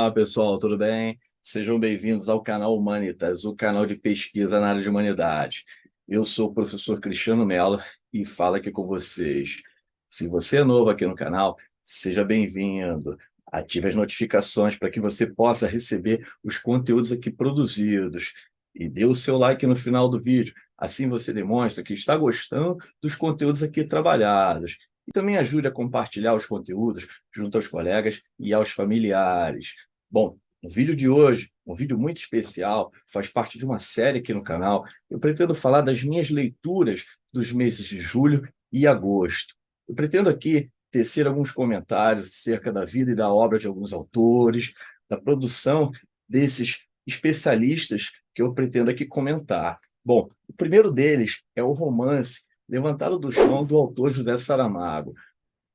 Olá, pessoal, tudo bem? Sejam bem-vindos ao canal Humanitas, o canal de pesquisa na área de humanidades. Eu sou o professor Cristiano Mello e falo aqui com vocês. Se você é novo aqui no canal, seja bem-vindo. Ative as notificações para que você possa receber os conteúdos aqui produzidos. E dê o seu like no final do vídeo. Assim você demonstra que está gostando dos conteúdos aqui trabalhados. E também ajude a compartilhar os conteúdos junto aos colegas e aos familiares. Bom, o vídeo de hoje, um vídeo muito especial, faz parte de uma série aqui no canal. Eu pretendo falar das minhas leituras dos meses de julho e agosto. Eu pretendo aqui tecer alguns comentários acerca da vida e da obra de alguns autores, da produção desses especialistas que eu pretendo aqui comentar. Bom, o primeiro deles é o romance Levantado do Chão, do autor José Saramago.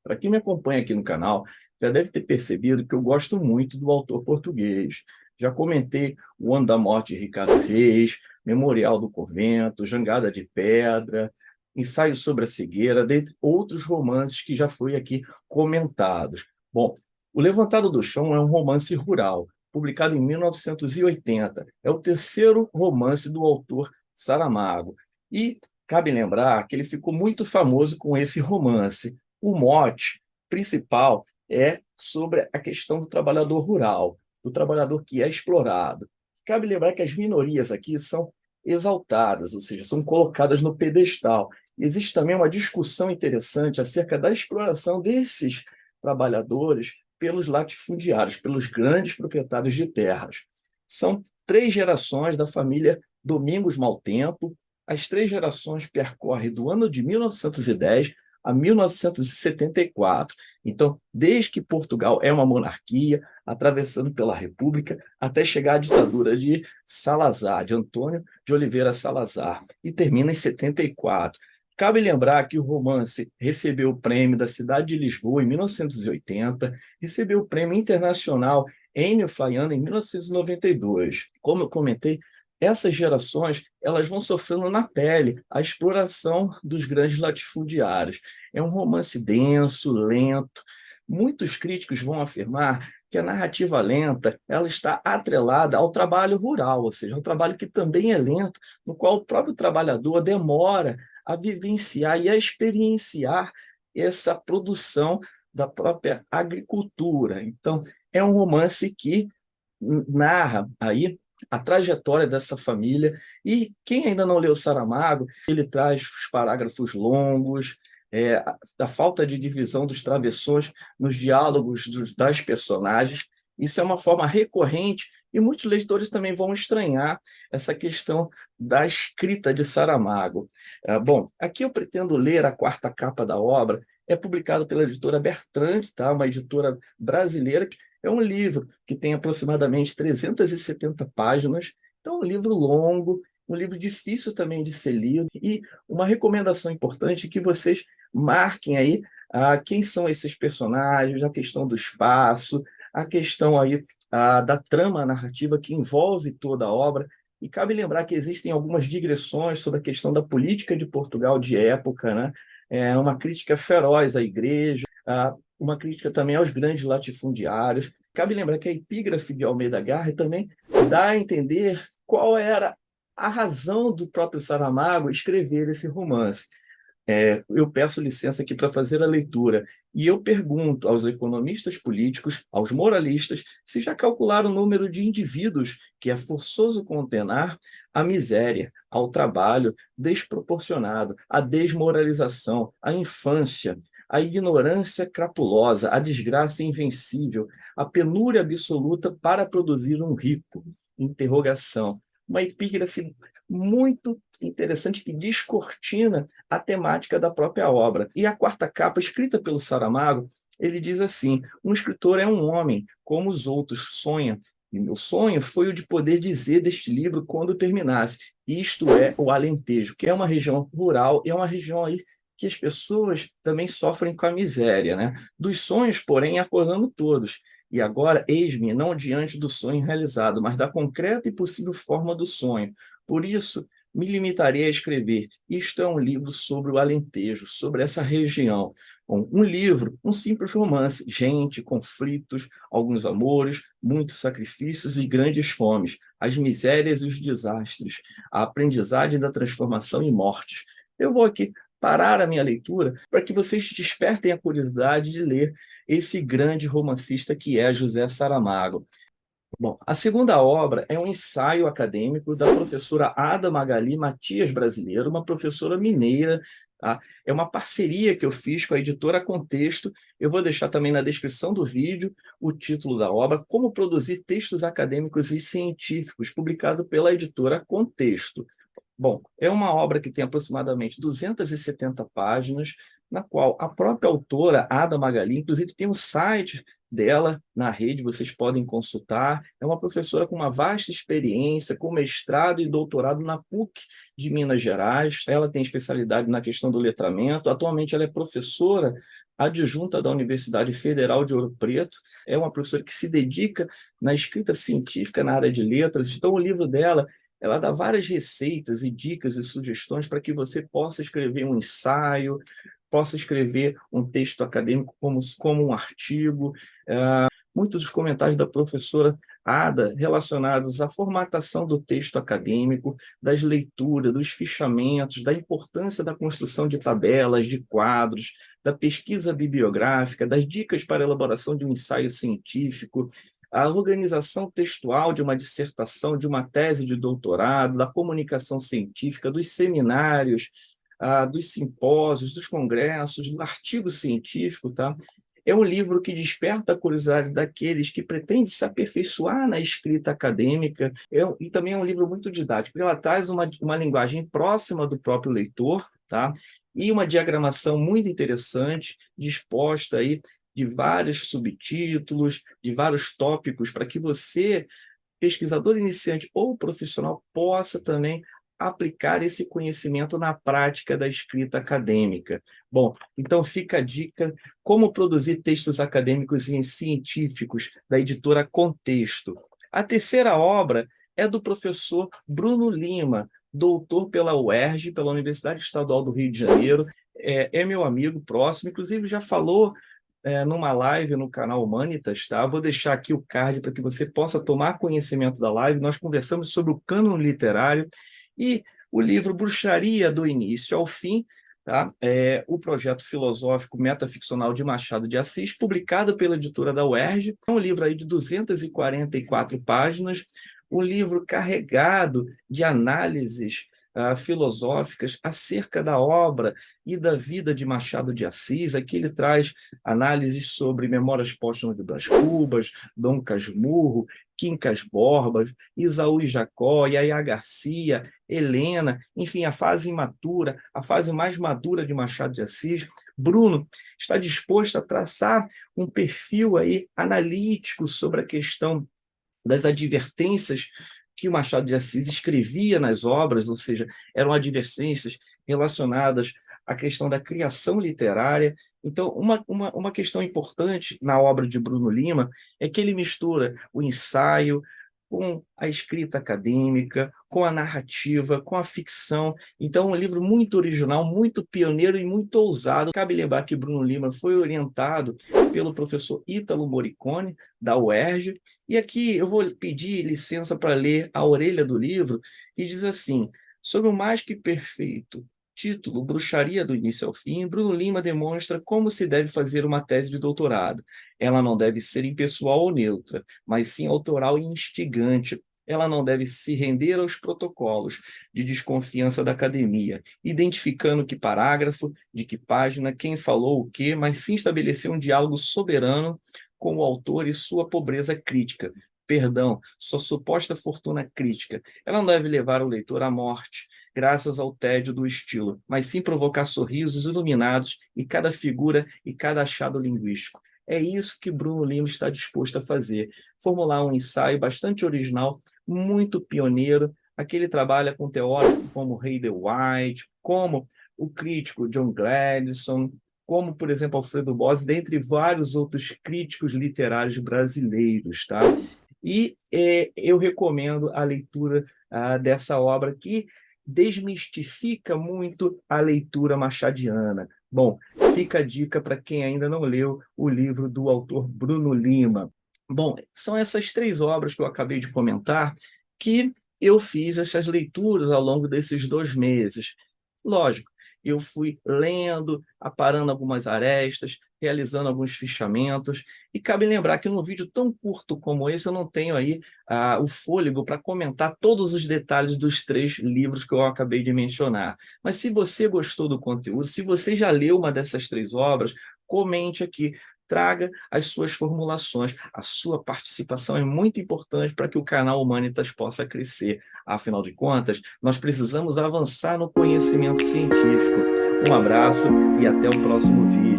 Para quem me acompanha aqui no canal, já deve ter percebido que eu gosto muito do autor português. Já comentei O Ano da Morte de Ricardo Reis, Memorial do Convento, Jangada de Pedra, Ensaio sobre a Cegueira, dentre outros romances que já foi aqui comentados. Bom, O Levantado do Chão é um romance rural, publicado em 1980. É o terceiro romance do autor Saramago. E cabe lembrar que ele ficou muito famoso com esse romance. O mote principal é sobre a questão do trabalhador rural, do trabalhador que é explorado. Cabe lembrar que as minorias aqui são exaltadas, ou seja, são colocadas no pedestal. Existe também uma discussão interessante acerca da exploração desses trabalhadores pelos latifundiários, pelos grandes proprietários de terras. São três gerações da família Domingos Maltempo. As três gerações percorrem do ano de 1910 a 1974. Então, desde que Portugal é uma monarquia, atravessando pela República, até chegar à ditadura de Salazar, de Antônio de Oliveira Salazar, e termina em 74. Cabe lembrar que o romance recebeu o prêmio da cidade de Lisboa em 1980, recebeu o prêmio internacional Enio Flaiano em 1992. Como eu comentei, essas gerações elas vão sofrendo na pele a exploração dos grandes latifundiários. É um romance denso, lento. Muitos críticos vão afirmar que a narrativa lenta ela está atrelada ao trabalho rural, ou seja, um trabalho que também é lento, no qual o próprio trabalhador demora a vivenciar e a experienciar essa produção da própria agricultura. Então, é um romance que narra aí a trajetória dessa família. E quem ainda não leu Saramago, ele traz os parágrafos longos, a falta de divisão dos travessões nos diálogos das personagens. Isso é uma forma recorrente e muitos leitores também vão estranhar essa questão da escrita de Saramago. Bom, aqui eu pretendo ler a quarta capa da obra, é publicado pela editora Bertrand, tá? Uma editora brasileira. É um livro que tem aproximadamente 370 páginas, então é um livro longo, um livro difícil também de ser lido, e uma recomendação importante é que vocês marquem aí quem são esses personagens, a questão do espaço, a questão aí da trama narrativa que envolve toda a obra, e cabe lembrar que existem algumas digressões sobre a questão da política de Portugal de época, né? É uma crítica feroz à igreja, uma crítica também aos grandes latifundiários. Cabe lembrar que a epígrafe de Almeida Garrett também dá a entender qual era a razão do próprio Saramago escrever esse romance. Eu peço licença aqui para fazer a leitura, e eu pergunto aos economistas políticos, aos moralistas, se já calcularam o número de indivíduos que é forçoso condenar à miséria, ao trabalho desproporcionado, à desmoralização, à infância, à ignorância crapulosa, à desgraça invencível, à penúria absoluta para produzir um rico. Interrogação. Uma epígrafe muito interessante que descortina a temática da própria obra. E a quarta capa, escrita pelo Saramago, ele diz assim: um escritor é um homem, como os outros, sonha. E meu sonho foi o de poder dizer deste livro quando terminasse. Isto é o Alentejo, que é uma região rural, é uma região aí que as pessoas também sofrem com a miséria, né? Dos sonhos, porém, acordando todos. E agora, eis-me, não diante do sonho realizado, mas da concreta e possível forma do sonho. Por isso, me limitarei a escrever. Isto é um livro sobre o Alentejo, sobre essa região. Bom, um livro, um simples romance, gente, conflitos, alguns amores, muitos sacrifícios e grandes fomes, as misérias e os desastres, a aprendizagem da transformação e mortes. Eu vou aqui parar a minha leitura para que vocês despertem a curiosidade de ler esse grande romancista que é José Saramago. Bom, a segunda obra é um ensaio acadêmico da professora Ada Magali Matias Brasileiro, uma professora mineira, tá? É uma parceria que eu fiz com a editora Contexto. Eu vou deixar também na descrição do vídeo o título da obra, Como Produzir Textos Acadêmicos e Científicos, publicado pela editora Contexto. Bom, é uma obra que tem aproximadamente 270 páginas, na qual a própria autora, Ada Magali, inclusive tem um site dela na rede, vocês podem consultar. É uma professora com uma vasta experiência, com mestrado e doutorado na PUC de Minas Gerais. Ela tem especialidade na questão do letramento. Atualmente ela é professora adjunta da Universidade Federal de Ouro Preto. É uma professora que se dedica na escrita científica na área de letras. Então, o livro dela, ela dá várias receitas e dicas e sugestões para que você possa escrever um ensaio, possa escrever um texto acadêmico como um artigo. Muitos dos comentários da professora Ada relacionados à formatação do texto acadêmico, das leituras, dos fichamentos, da importância da construção de tabelas, de quadros, da pesquisa bibliográfica, das dicas para a elaboração de um ensaio científico, a organização textual de uma dissertação, de uma tese de doutorado, da comunicação científica, dos seminários, dos simpósios, dos congressos, do artigo científico, tá? É um livro que desperta a curiosidade daqueles que pretendem se aperfeiçoar na escrita acadêmica, e também é um livro muito didático, porque ela traz uma linguagem próxima do próprio leitor, tá? E uma diagramação muito interessante, disposta aí de vários subtítulos, de vários tópicos, para que você, pesquisador iniciante ou profissional, possa também aplicar esse conhecimento na prática da escrita acadêmica. Bom, então fica a dica, Como Produzir Textos Acadêmicos e Científicos, da editora Contexto. A terceira obra é do professor Bruno Lima, doutor pela UERJ, pela Universidade Estadual do Rio de Janeiro, é meu amigo próximo, inclusive já falou numa live no canal Humanitas, tá? Vou deixar aqui o card para que você possa tomar conhecimento da live. Nós conversamos sobre o cânon literário e o livro Bruxaria do Início ao Fim, tá? O projeto filosófico metaficcional de Machado de Assis, publicado pela editora da UERJ. É um livro aí de 244 páginas, um livro carregado de análises filosóficas acerca da obra e da vida de Machado de Assis. Aqui ele traz análises sobre Memórias Póstumas de Brás Cubas, Dom Casmurro, Quincas Borbas, Isaú e Jacó, Yaya Garcia, Helena, enfim, a fase imatura, a fase mais madura de Machado de Assis. Bruno está disposto a traçar um perfil aí analítico sobre a questão das advertências que o Machado de Assis escrevia nas obras, ou seja, eram advertências relacionadas à questão da criação literária. Então, uma questão importante na obra de Bruno Lima é que ele mistura o ensaio com a escrita acadêmica, com a narrativa, com a ficção. Então, é um livro muito original, muito pioneiro e muito ousado. Cabe lembrar que Bruno Lima foi orientado pelo professor Ítalo Morricone, da UERJ, e aqui eu vou pedir licença para ler a orelha do livro, e diz assim: sob o mais que perfeito título Bruxaria do Início ao Fim, Bruno Lima demonstra como se deve fazer uma tese de doutorado. Ela não deve ser impessoal ou neutra, mas sim autoral e instigante. Ela não deve se render aos protocolos de desconfiança da academia, identificando que parágrafo, de que página, quem falou o quê, mas sim estabelecer um diálogo soberano com o autor e sua pobreza crítica. Perdão, sua suposta fortuna crítica. Ela não deve levar o leitor à morte, graças ao tédio do estilo, mas sim provocar sorrisos iluminados em cada figura e cada achado linguístico. É isso que Bruno Lima está disposto a fazer, formular um ensaio bastante original, muito pioneiro. Aqui ele trabalha com teóricos como Heidel White, como o crítico John Gladstone, como, por exemplo, Alfredo Bose, dentre vários outros críticos literários brasileiros, tá? E eu recomendo a leitura dessa obra aqui, desmistifica muito a leitura machadiana. Bom, fica a dica para quem ainda não leu o livro do autor Bruno Lima. Bom, são essas 3 obras que eu acabei de comentar que eu fiz essas leituras ao longo desses 2 meses. Lógico, eu fui lendo, aparando algumas arestas, realizando alguns fichamentos, e cabe lembrar que num vídeo tão curto como esse eu não tenho aí o fôlego para comentar todos os detalhes dos 3 livros que eu acabei de mencionar. Mas se você gostou do conteúdo, se você já leu uma dessas 3 obras, comente aqui, traga as suas formulações. A sua participação é muito importante para que o canal Humanitas possa crescer. Afinal de contas, nós precisamos avançar no conhecimento científico. Um abraço e até o próximo vídeo.